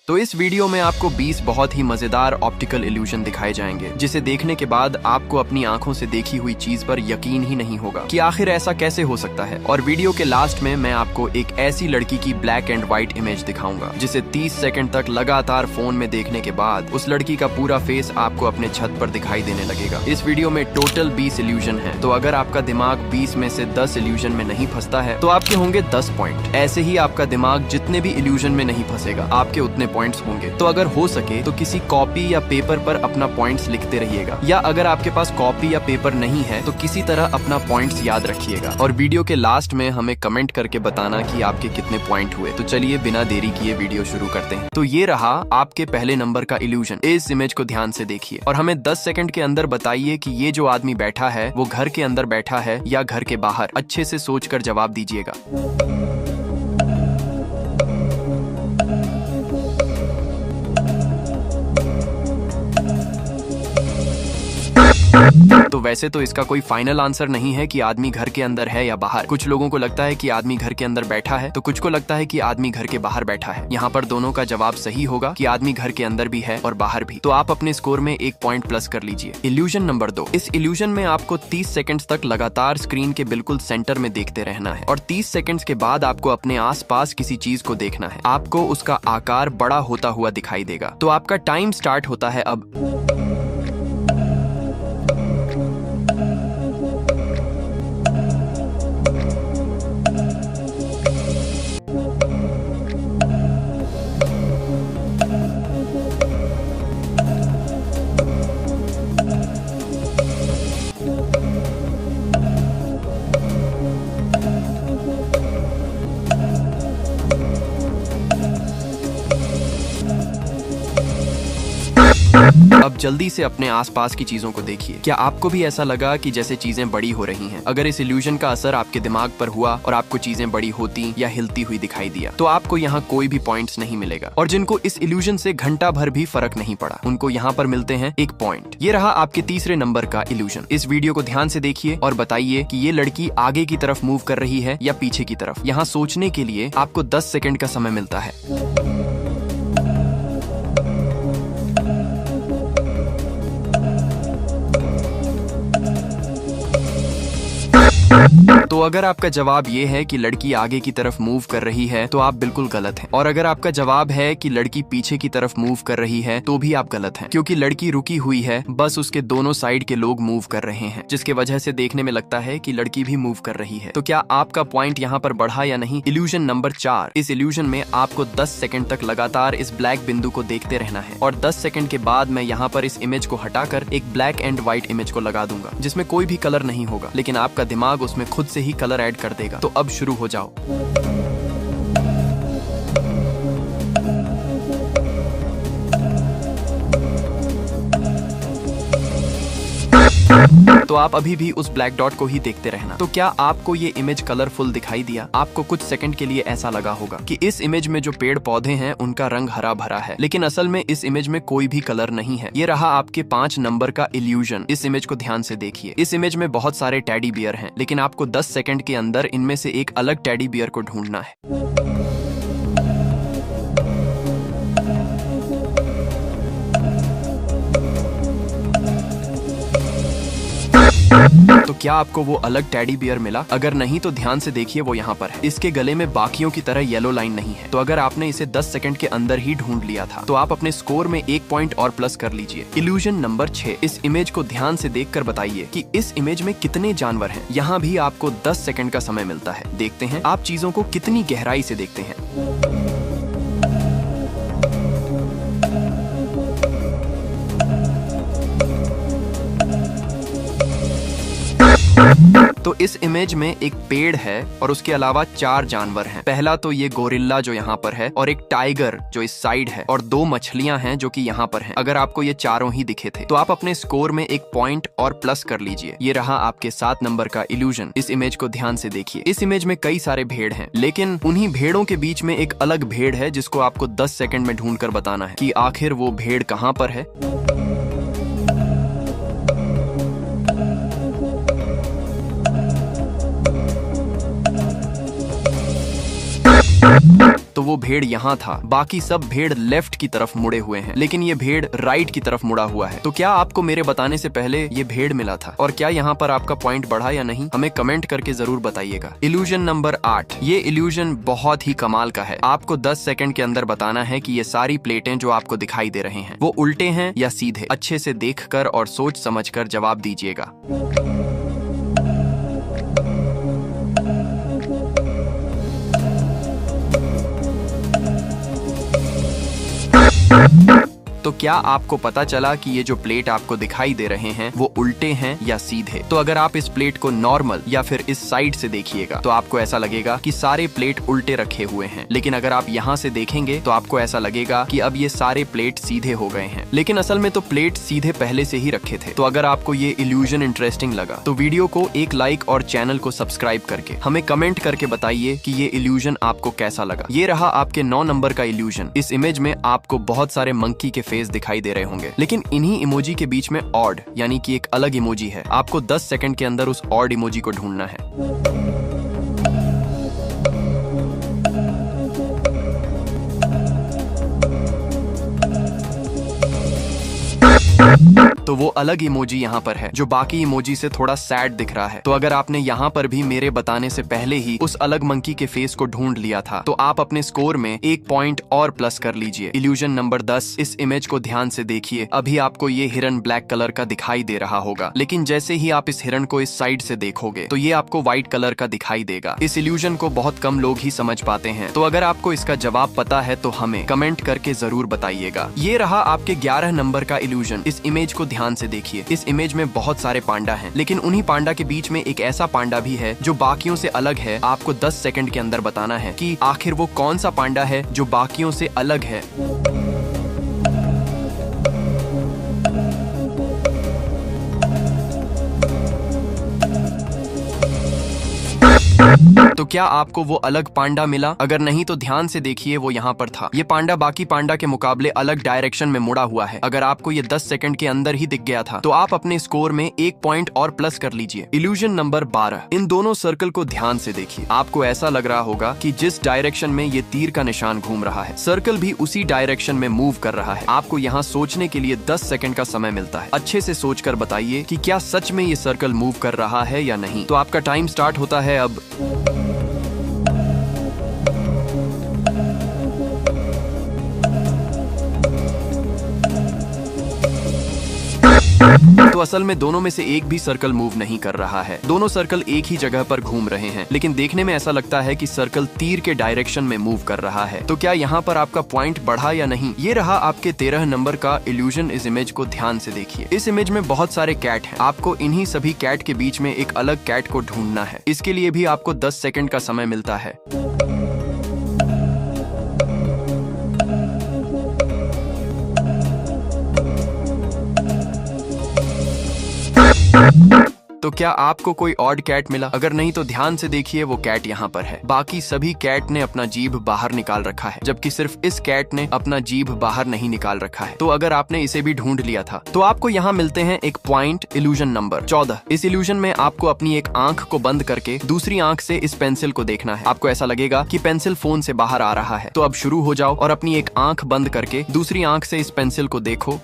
तो इस वीडियो में आपको 20 बहुत ही मजेदार ऑप्टिकल इल्यूजन दिखाए जाएंगे, जिसे देखने के बाद आपको अपनी आंखों से देखी हुई चीज पर यकीन ही नहीं होगा कि आखिर ऐसा कैसे हो सकता है। और वीडियो के लास्ट में मैं आपको एक ऐसी लड़की की ब्लैक एंड व्हाइट इमेज दिखाऊंगा जिसे 30 सेकंड तक लगातार फोन में देखने के बाद उस लड़की का पूरा फेस आपको अपने छत पर दिखाई देने लगेगा। इस वीडियो में टोटल 20 इल्यूजन है, तो अगर आपका दिमाग 20 में से 10 इल्यूजन में नहीं फंसता है तो आपके होंगे 10 पॉइंट। ऐसे ही आपका दिमाग जितने भी इल्यूजन में नहीं फंसेगा आपके उतने पॉइंट्स होंगे। तो अगर हो सके तो किसी कॉपी या पेपर पर अपना पॉइंट्स लिखते रहिएगा, या अगर आपके पास कॉपी या पेपर नहीं है तो किसी तरह अपना पॉइंट्स याद रखिएगा। और वीडियो के लास्ट में हमें कमेंट करके बताना कि आपके कितने पॉइंट हुए। तो चलिए बिना देरी किए वीडियो शुरू करते हैं। तो ये रहा आपके पहले नंबर का इल्यूजन। इस इमेज को ध्यान से देखिए और हमें 10 सेकंड के अंदर बताइए कि ये जो आदमी बैठा है वो घर के अंदर बैठा है या घर के बाहर। अच्छे से सोचकर जवाब दीजिएगा। तो वैसे तो इसका कोई फाइनल आंसर नहीं है कि आदमी घर के अंदर है या बाहर। कुछ लोगों को लगता है कि आदमी घर के अंदर बैठा है, तो कुछ को लगता है कि आदमी घर के बाहर बैठा है। यहाँ पर दोनों का जवाब सही होगा कि आदमी घर के अंदर भी है और बाहर भी। तो आप अपने स्कोर में 1 पॉइंट प्लस कर लीजिए। Illusion number 2। इस इल्यूजन में आपको 30 सेकंड्स तक लगातार स्क्रीन के बिल्कुल सेंटर में देखते रहना है और 30 सेकंड्स के बाद आपको अपने आसपास किसी चीज को देखना है। आपको उसका आकार बड़ा होता हुआ दिखाई देगा। तो आपका टाइम स्टार्ट होता है अब। अब जल्दी से अपने आसपास की चीजों को देखिए। क्या आपको भी ऐसा लगा कि जैसे चीजें बड़ी हो रही हैं? अगर इस इल्यूजन का असर आपके दिमाग पर हुआ और आपको चीजें बड़ी होती या हिलती हुई दिखाई दिया तो आपको यहाँ कोई भी पॉइंट्स नहीं मिलेगा। और जिनको इस इल्यूजन से घंटा भर भी फर्क नहीं पड़ा उनको यहाँ पर मिलते हैं 1 पॉइंट। ये रहा आपके तीसरे नंबर का इल्यूजन। इस वीडियो को ध्यान से देखिए और बताइए कि ये लड़की आगे की तरफ मूव कर रही है या पीछे की तरफ। यहाँ सोचने के लिए आपको 10 सेकंड का समय मिलता है। तो अगर आपका जवाब ये है कि लड़की आगे की तरफ मूव कर रही है तो आप बिल्कुल गलत हैं। और अगर आपका जवाब है कि लड़की पीछे की तरफ मूव कर रही है तो भी आप गलत हैं, क्योंकि लड़की रुकी हुई है, बस उसके दोनों साइड के लोग मूव कर रहे हैं, जिसके वजह से देखने में लगता है कि लड़की भी मूव कर रही है। तो क्या आपका पॉइंट यहाँ पर बढ़ा या नहीं? Illusion number 4। इस इल्यूजन में आपको 10 सेकंड तक लगातार इस ब्लैक बिंदु को देखते रहना है और 10 सेकंड के बाद मैं यहाँ पर इस इमेज को हटाकर एक ब्लैक एंड व्हाइट इमेज को लगा दूंगा, जिसमें कोई भी कलर नहीं होगा, लेकिन आपका दिमाग उसमें खुद से ही कलर ऐड कर देगा। तो अब शुरू हो जाओ। तो आप अभी भी उस ब्लैक डॉट को ही देखते रहना। तो क्या आपको ये इमेज कलरफुल दिखाई दिया? आपको कुछ सेकंड के लिए ऐसा लगा होगा कि इस इमेज में जो पेड़ पौधे हैं उनका रंग हरा भरा है, लेकिन असल में इस इमेज में कोई भी कलर नहीं है। ये रहा आपके 5 नंबर का इल्यूजन। इस इमेज को ध्यान से देखिए। इस इमेज में बहुत सारे टेडी बियर हैं, लेकिन आपको 10 सेकंड के अंदर इनमें से एक अलग टेडी बियर को ढूंढना है। तो क्या आपको वो अलग टेडी बियर मिला? अगर नहीं तो ध्यान से देखिए, वो यहाँ पर है। इसके गले में बाकियों की तरह येलो लाइन नहीं है। तो अगर आपने इसे 10 सेकंड के अंदर ही ढूंढ लिया था तो आप अपने स्कोर में 1 पॉइंट और प्लस कर लीजिए। Illusion number 6। इस इमेज को ध्यान से देखकर बताइए कि इस इमेज में कितने जानवर हैं। यहाँ भी आपको 10 सेकंड का समय मिलता है। देखते हैं आप चीजों को कितनी गहराई से देखते हैं। तो इस इमेज में एक पेड़ है और उसके अलावा 4 जानवर हैं। पहला तो ये गोरिल्ला जो यहाँ पर है, और एक टाइगर जो इस साइड है, और 2 मछलियां हैं जो कि यहाँ पर हैं। अगर आपको ये चारों ही दिखे थे तो आप अपने स्कोर में 1 पॉइंट और प्लस कर लीजिए। ये रहा आपके 7 नंबर का इल्यूजन। इस इमेज को ध्यान से देखिए। इस इमेज में कई सारे भेड़ हैं, लेकिन उन्हीं भेड़ों के बीच में एक अलग भेड़ है जिसको आपको 10 सेकंड में ढूंढ कर बताना है कि आखिर वो भेड़ कहाँ पर है। तो वो भेड़ यहाँ था, बाकी सब भेड़ लेफ्ट की तरफ मुड़े हुए हैं, लेकिन ये भेड़ राइट की तरफ मुड़ा हुआ है। तो क्या आपको मेरे बताने से पहले ये भेड़ मिला था? और क्या यहाँ पर आपका पॉइंट बढ़ा या नहीं, हमें कमेंट करके जरूर बताइएगा। Illusion number 8। ये इल्यूजन बहुत ही कमाल का है। आपको 10 सेकंड के अंदर बताना है कि ये सारी प्लेटें जो आपको दिखाई दे रहे हैं वो उल्टे हैं या सीधे। अच्छे से देखकर और सोच समझकर जवाब दीजिएगा। तो क्या आपको पता चला कि ये जो प्लेट आपको दिखाई दे रहे हैं वो उल्टे हैं या सीधे? तो अगर आप इस प्लेट को नॉर्मल या फिर इस साइड से देखिएगा तो आपको ऐसा लगेगा कि सारे प्लेट उल्टे रखे हुए हैं, लेकिन अगर आप यहाँ से देखेंगे तो आपको ऐसा लगेगा कि अब ये सारे प्लेट सीधे हो गए हैं, लेकिन असल में तो प्लेट सीधे पहले से ही रखे थे। तो अगर आपको ये इल्यूजन इंटरेस्टिंग लगा तो वीडियो को एक लाइक और चैनल को सब्सक्राइब करके हमें कमेंट करके बताइए कि ये इल्यूजन आपको कैसा लगा। ये रहा आपके 9 नंबर का इल्यूजन। इस इमेज में आपको बहुत सारे मंकी के फेस दिखाई दे रहे होंगे, लेकिन इन्हीं इमोजी के बीच में ऑड यानी कि एक अलग इमोजी है। आपको 10 सेकंड के अंदर उस ऑड इमोजी को ढूंढना है। तो वो अलग इमोजी यहाँ पर है जो बाकी इमोजी से थोड़ा सैड दिख रहा है। तो अगर आपने यहाँ पर भी मेरे बताने से पहले ही उस अलग मंकी के फेस को ढूंढ लिया था तो आप अपने स्कोर में 1 पॉइंट और प्लस कर लीजिए। Illusion number 10। इस इमेज को ध्यान से देखिए। अभी आपको ये हिरन ब्लैक कलर का दिखाई दे रहा होगा, लेकिन जैसे ही आप इस हिरन को इस साइड से देखोगे तो ये आपको व्हाइट कलर का दिखाई देगा। इस इल्यूजन को बहुत कम लोग ही समझ पाते हैं। तो अगर आपको इसका जवाब पता है तो हमें कमेंट करके जरूर बताइएगा। ये रहा आपके 11 नंबर का इल्यूजन। इस इमेज को ध्यान से देखिए। इस इमेज में बहुत सारे पांडा हैं, लेकिन उन्हीं पांडा के बीच में एक ऐसा पांडा भी है जो बाकियों से अलग है। आपको 10 सेकंड के अंदर बताना है कि आखिर वो कौन सा पांडा है जो बाकियों से अलग है। तो क्या आपको वो अलग पांडा मिला? अगर नहीं तो ध्यान से देखिए, वो यहाँ पर था। ये पांडा बाकी पांडा के मुकाबले अलग डायरेक्शन में मुड़ा हुआ है। अगर आपको ये 10 सेकंड के अंदर ही दिख गया था तो आप अपने स्कोर में 1 पॉइंट और प्लस कर लीजिए। Illusion number 12। इन दोनों सर्कल को ध्यान से देखिए। आपको ऐसा लग रहा होगा कि जिस डायरेक्शन में ये तीर का निशान घूम रहा है, सर्कल भी उसी डायरेक्शन में मूव कर रहा है। आपको यहाँ सोचने के लिए 10 सेकंड का समय मिलता है। अच्छे से सोचकर बताइए कि क्या सच में ये सर्कल मूव कर रहा है या नहीं। तो आपका टाइम स्टार्ट होता है अब। तो असल में दोनों में से एक भी सर्कल मूव नहीं कर रहा है। दोनों सर्कल एक ही जगह पर घूम रहे हैं, लेकिन देखने में ऐसा लगता है कि सर्कल तीर के डायरेक्शन में मूव कर रहा है। तो क्या यहाँ पर आपका पॉइंट बढ़ा या नहीं? ये रहा आपके 13 नंबर का इल्यूजन। इस इमेज को ध्यान से देखिए। इस इमेज में बहुत सारे कैट हैं। आपको इन्हीं सभी कैट के बीच में एक अलग कैट को ढूंढना है। इसके लिए भी आपको 10 सेकंड का समय मिलता है। तो क्या आपको कोई ऑड कैट मिला? अगर नहीं तो ध्यान से देखिए, वो कैट यहाँ पर है। बाकी सभी कैट ने अपना जीभ बाहर निकाल रखा है, जबकि सिर्फ इस कैट ने अपना जीभ बाहर नहीं निकाल रखा है। तो अगर आपने इसे भी ढूंढ लिया था तो आपको यहाँ मिलते हैं 1 पॉइंट। Illusion number 14। इस इल्यूजन में आपको अपनी एक आंख को बंद करके दूसरी आंख से इस पेंसिल को देखना है। आपको ऐसा लगेगा कि पेंसिल फोन से बाहर आ रहा है। तो अब शुरू हो जाओ और अपनी एक आंख बंद करके दूसरी आंख से इस पेंसिल को देखो।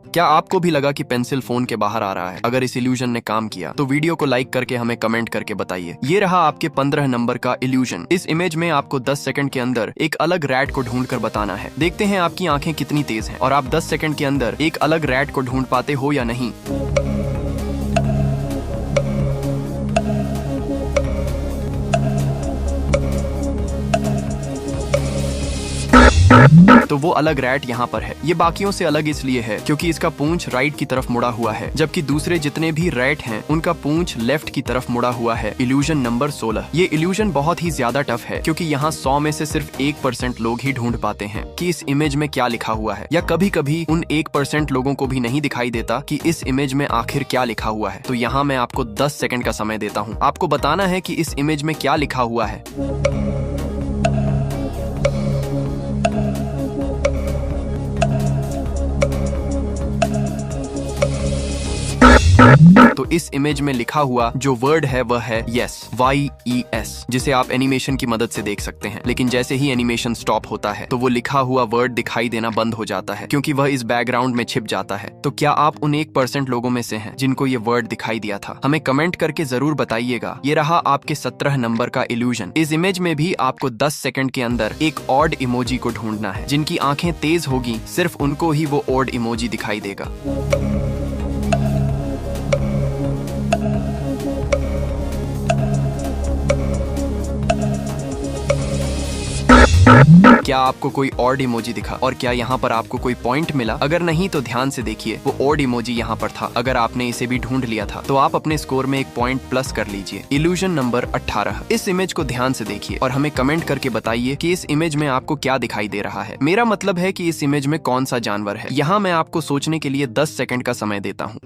क्या आपको भी लगा कि पेंसिल फोन के बाहर आ रहा है? अगर इस इल्यूजन ने काम किया तो वीडियो को लाइक करके हमें कमेंट करके बताइए। ये रहा आपके 15 नंबर का इल्यूजन। इस इमेज में आपको 10 सेकंड के अंदर एक अलग रैट को ढूंढकर बताना है। देखते हैं आपकी आंखें कितनी तेज हैं और आप 10 सेकंड के अंदर एक अलग रैट को ढूंढ पाते हो या नहीं। तो वो अलग रैट यहाँ पर है। ये बाकियों से अलग इसलिए है क्योंकि इसका पूंछ राइट की तरफ मुड़ा हुआ है, जबकि दूसरे जितने भी रैट हैं उनका पूंछ लेफ्ट की तरफ मुड़ा हुआ है। Illusion number 16। ये इल्यूजन बहुत ही ज्यादा टफ है क्योंकि यहाँ 100 में से सिर्फ 1% लोग ही ढूंढ पाते हैं कि इस इमेज में क्या लिखा हुआ है, या कभी कभी उन 1% लोगों को भी नहीं दिखाई देता कि इस इमेज में आखिर क्या लिखा हुआ है। तो यहाँ मैं आपको 10 सेकंड का समय देता हूँ। आपको बताना है कि इस इमेज में क्या लिखा हुआ है। तो इस इमेज में लिखा हुआ जो वर्ड है वह है yes, YES, जिसे आप एनिमेशन की मदद से देख सकते हैं। लेकिन जैसे ही एनिमेशन स्टॉप होता है तो वो लिखा हुआ वर्ड दिखाई देना बंद हो जाता है, क्योंकि वह इस बैकग्राउंड में छिप जाता है। तो क्या आप उन 1% लोगों में से हैं जिनको ये वर्ड दिखाई दिया था? हमें कमेंट करके जरूर बताइएगा। ये रहा आपके 17 नंबर का इल्यूजन। इस इमेज में भी आपको 10 सेकंड के अंदर एक ऑड इमोजी को ढूंढना है। जिनकी आंखें तेज होगी सिर्फ उनको ही वो ऑड इमोजी दिखाई देगा। क्या आपको कोई ऑड इमोजी दिखा और क्या यहाँ पर आपको कोई पॉइंट मिला? अगर नहीं तो ध्यान से देखिए, वो ऑड इमोजी यहाँ पर था। अगर आपने इसे भी ढूंढ लिया था तो आप अपने स्कोर में 1 पॉइंट प्लस कर लीजिए। Illusion number 18। इस इमेज को ध्यान से देखिए और हमें कमेंट करके बताइए कि इस इमेज में आपको क्या दिखाई दे रहा है। मेरा मतलब है कि इस इमेज में कौन सा जानवर है। यहाँ मैं आपको सोचने के लिए 10 सेकंड का समय देता हूँ।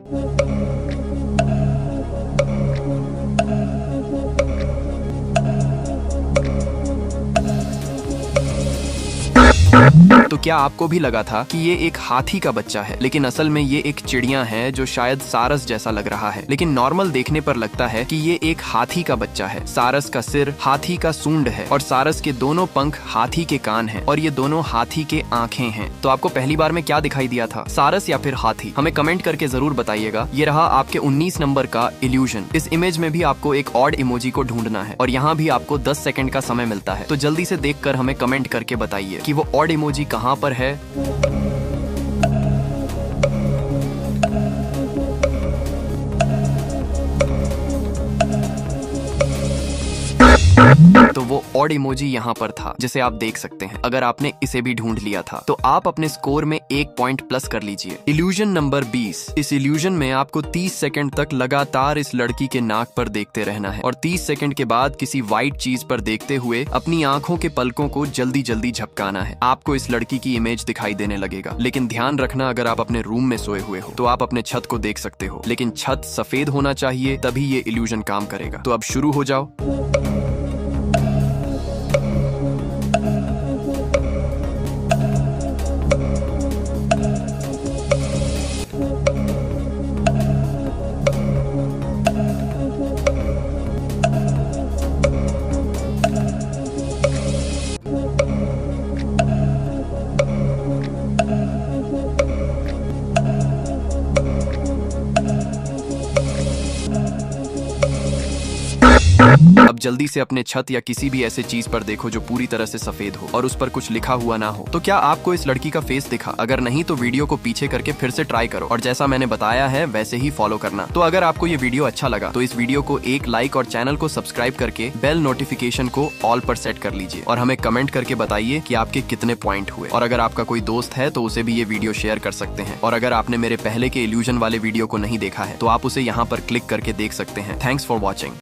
तो क्या आपको भी लगा था कि ये एक हाथी का बच्चा है, लेकिन असल में ये एक चिड़िया है जो शायद सारस जैसा लग रहा है। लेकिन नॉर्मल देखने पर लगता है कि ये एक हाथी का बच्चा है। सारस का सिर हाथी का सूंड है और सारस के दोनों पंख हाथी के कान हैं और ये दोनों हाथी के आंखें हैं। तो आपको पहली बार में क्या दिखाई दिया था, सारस या फिर हाथी? हमें कमेंट करके जरूर बताइएगा। ये रहा आपके 19 नंबर का इल्यूजन। इस इमेज में भी आपको एक ऑड इमोजी को ढूंढना है और यहाँ भी आपको 10 सेकंड का समय मिलता है। तो जल्दी से देखकर हमें कमेंट करके बताइए कि वो ऑड इमोजी कहाँ पर है। तो वो ऑड इमोजी यहाँ पर था, जिसे आप देख सकते हैं। अगर आपने इसे भी ढूंढ लिया था तो आप अपने स्कोर में 1 पॉइंट प्लस कर लीजिए। Illusion number 20। इस इल्यूजन में आपको 30 सेकंड तक लगातार इस लड़की के नाक पर देखते रहना है और 30 सेकंड के बाद किसी व्हाइट चीज पर देखते हुए अपनी आंखों के पलकों को जल्दी जल्दी झपकाना है। आपको इस लड़की की इमेज दिखाई देने लगेगा। लेकिन ध्यान रखना, अगर आप अपने रूम में सोए हुए हो तो आप अपने छत को देख सकते हो, लेकिन छत सफेद होना चाहिए, तभी ये इल्यूजन काम करेगा। तो अब शुरू हो जाओ। अब जल्दी से अपने छत या किसी भी ऐसे चीज पर देखो जो पूरी तरह से सफेद हो और उस पर कुछ लिखा हुआ ना हो। तो क्या आपको इस लड़की का फेस दिखा? अगर नहीं तो वीडियो को पीछे करके फिर से ट्राई करो और जैसा मैंने बताया है वैसे ही फॉलो करना। तो अगर आपको ये वीडियो अच्छा लगा तो इस वीडियो को एक लाइक और चैनल को सब्सक्राइब करके बेल नोटिफिकेशन को ऑल पर सेट कर लीजिए और हमें कमेंट करके बताइए कि आपके कितने पॉइंट हुए। और अगर आपका कोई दोस्त है तो उसे भी ये वीडियो शेयर कर सकते हैं। और अगर आपने मेरे पहले के इल्यूजन वाले वीडियो को नहीं देखा है तो आप उसे यहाँ पर क्लिक करके देख सकते हैं। Thanks for watching.